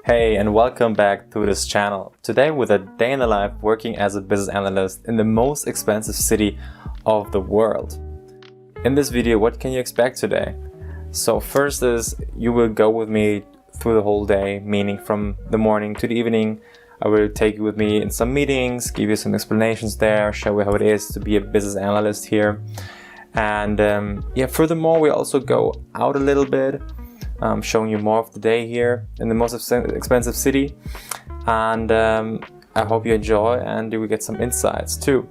Hey, and welcome back to this channel. Today with a day in the life working as a business analyst in the most expensive city of the world. In this video, what can you expect today? So first is you will go with me through the whole day, meaning from the morning to the evening. I will take you with me in some meetings, give you some explanations there, show you how it is to be a business analyst here. And furthermore, we also go out a little bit, showing you more of the day here in the most expensive city. And I hope you enjoy and you will get some insights too.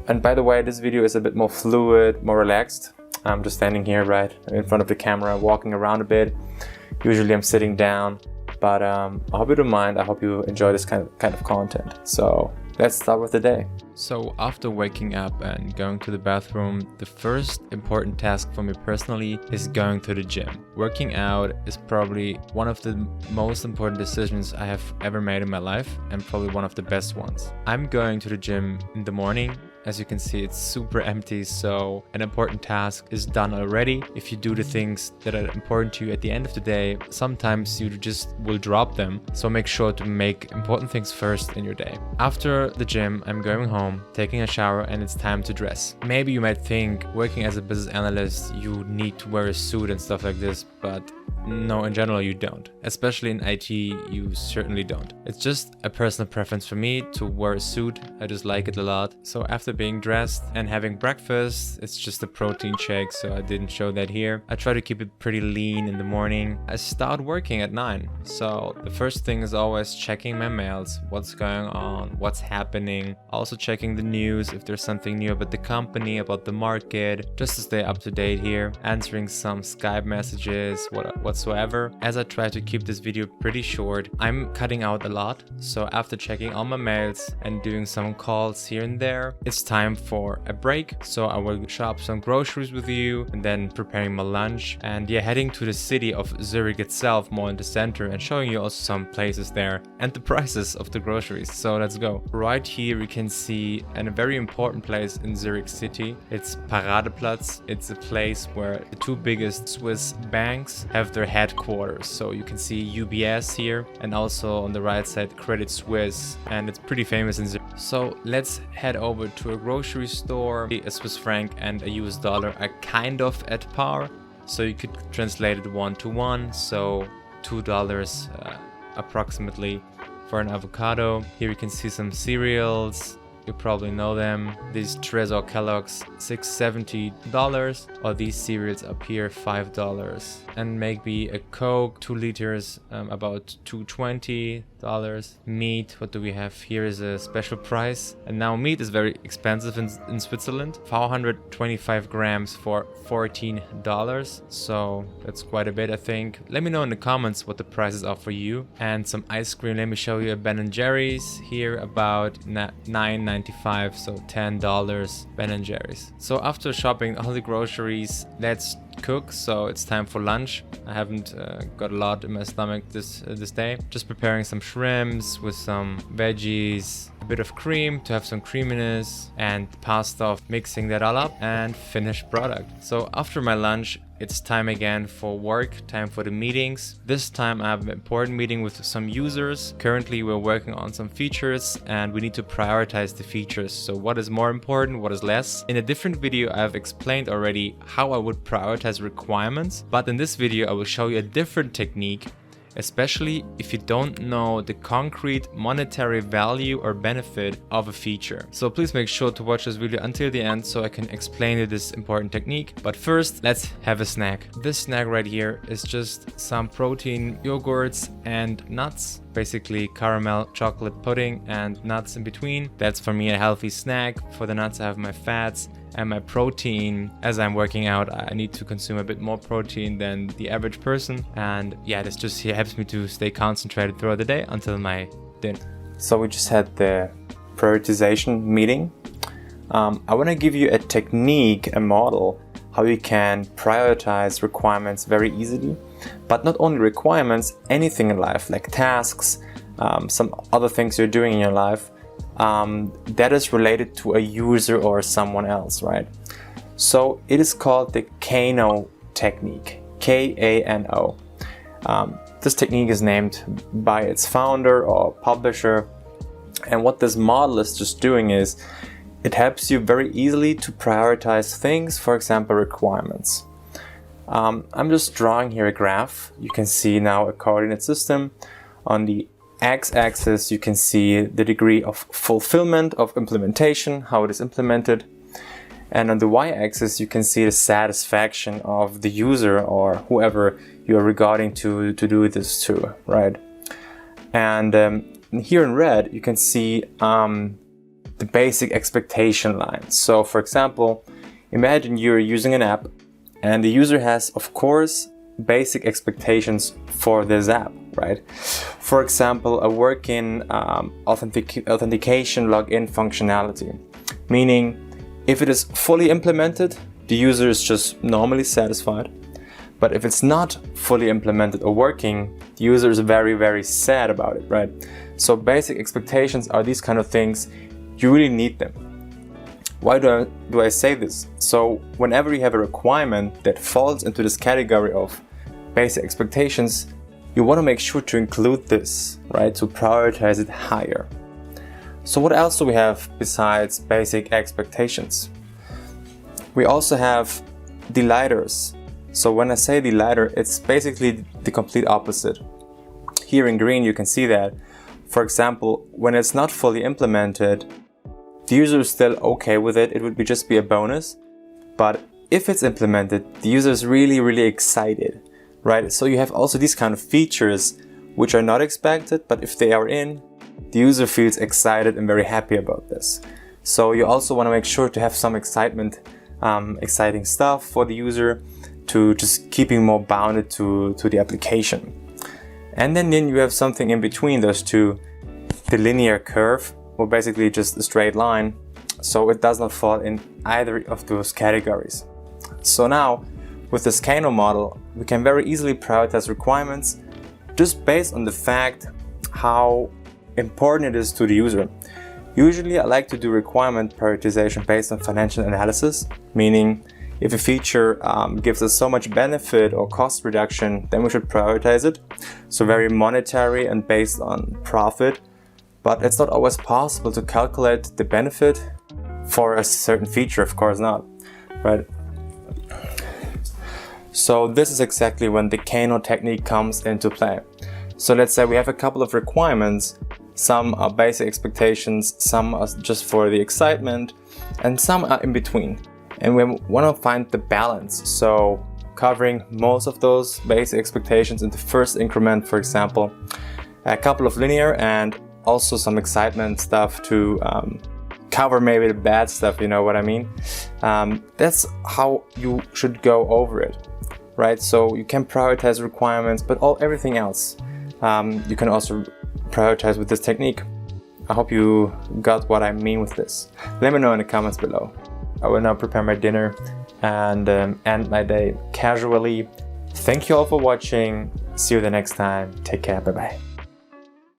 And by the way, this video is a bit more fluid, more relaxed. I'm just standing here right in front of the camera, walking around a bit. Usually I'm sitting down, but I hope you don't mind. I hope you enjoy this kind of content. So let's start with the day. So after waking up and going to the bathroom, the first important task for me personally is going to the gym. Working out is probably one of the most important decisions I have ever made in my life and probably one of the best ones. I'm going to the gym in the morning. As you can see, it's super empty, so an important task is done already. If you do the things that are important to you at the end of the day, sometimes you just will drop them. So make sure to make important things first in your day. After the gym, I'm going home, taking a shower, and it's time to dress. Maybe you might think working as a business analyst, you need to wear a suit and stuff like this, but no, in general you don't. Especially in IT, you certainly don't. It's just a personal preference for me to wear a suit. I just like it a lot. So after being dressed and having breakfast, it's just a protein shake, so I didn't show that here. I try to keep it pretty lean in the morning. I start working at 9. So the first thing is always checking my mails, what's going on, what's happening. Also checking the news if there's something new about the company, about the market, just to stay up to date here. Answering some Skype messages, whatsoever. As I try to keep this video pretty short, I'm cutting out a lot. So after checking all my mails and doing some calls here and there, it's time for a break. So I will shop some groceries with you and then preparing my lunch and heading to the city of Zurich itself, more in the center, and showing you also some places there and the prices of the groceries. So let's go. Right here you can see a very important place in Zurich city. It's Paradeplatz. It's a place where the two biggest Swiss banks have their headquarters. So you can see UBS here and also on the right side Credit Suisse, and it's pretty famous in Zurich. So let's head over to a grocery store. A Swiss franc and a US dollar are kind of at par, so you could translate it 1-to-1, so $2 approximately for an avocado. Here you can see some cereals. You probably know them. These Trezor Kellogg's $6.70, or these cereals up here $5, and maybe a Coke 2 liters about $2.20. Meat, what do we have here is a special price, and now meat is very expensive in Switzerland. 425 grams for $14, so that's quite a bit, I think. Let me know in the comments what the prices are for you. And some ice cream. Let me show you a Ben & Jerry's here, about $9.95, so $10 Ben & Jerry's. So after shopping all the groceries, let's cook. So it's time for lunch. I haven't got a lot in my stomach this day. Just preparing some shrimps with some veggies, a bit of cream to have some creaminess, and pasta, mixing that all up and finished product. So after my lunch, it's time again for work, time for the meetings. This time I have an important meeting with some users. Currently we're working on some features and we need to prioritize the features. So what is more important, what is less? In a different video I've explained already how I would prioritize requirements, but in this video I will show you a different technique, especially if you don't know the concrete monetary value or benefit of a feature. So please make sure to watch this video until the end so I can explain you this important technique. But first, let's have a snack. This snack right here is just some protein yogurts and nuts. Basically caramel chocolate pudding and nuts in between. That's for me a healthy snack. For the nuts I have my fats and my protein. As I'm working out, I need to consume a bit more protein than the average person, and this just helps me to stay concentrated throughout the day until my dinner. So we just had the prioritization meeting. I want to give you a technique, a model, how you can prioritize requirements very easily, but not only requirements, anything in life, like tasks, some other things you're doing in your life that is related to a user or someone else, right? So it is called the KANO Technique, K-A-N-O. This technique is named by its founder or publisher. And what this model is just doing is it helps you very easily to prioritize things, for example, requirements. I'm just drawing here a graph. You can see now a coordinate system. On the x-axis, you can see the degree of fulfillment of implementation, how it is implemented. And on the y-axis, you can see the satisfaction of the user or whoever you are regarding to do this to, right? And here in red, you can see the basic expectation line. So for example, imagine you're using an app and the user has, of course, basic expectations for this app, right? For example, a working authentication login functionality, meaning if it is fully implemented, the user is just normally satisfied. But if it's not fully implemented or working, the user is very, very sad about it, right? So basic expectations are these kind of things. You really need them. Why do I say this? So whenever you have a requirement that falls into this category of basic expectations, you want to make sure to include this, right? To prioritize it higher. So what else do we have besides basic expectations? We also have delighters. So when I say delighter, it's basically the complete opposite. Here in green, you can see that, for example, when it's not fully implemented, the user is still okay with it. It would just be a bonus. But if it's implemented, the user is really, really excited, right? So you have also these kind of features which are not expected, but if they are in, the user feels excited and very happy about this. So you also want to make sure to have some excitement, exciting stuff for the user to just keeping more bounded to the application. And then you have something in between those two, the linear curve, or basically just a straight line. So it does not fall in either of those categories. So now with this KANO model, we can very easily prioritize requirements just based on the fact how important it is to the user. Usually I like to do requirement prioritization based on financial analysis, meaning if a feature gives us so much benefit or cost reduction, then we should prioritize it. So very monetary and based on profit, but it's not always possible to calculate the benefit for a certain feature, of course not, right? So this is exactly when the KANO technique comes into play. So let's say we have a couple of requirements. Some are basic expectations, some are just for the excitement, and some are in between. And we want to find the balance. So covering most of those basic expectations in the first increment, for example, a couple of linear and also some excitement stuff to cover maybe the bad stuff, you know what I mean? That's how you should go over it, right? So you can prioritize requirements, but everything else you can also prioritize with this technique. I hope you got what I mean with this. Let me know in the comments below. I will now prepare my dinner and end my day casually. Thank you all for watching. See you the next time. Take care. Bye bye.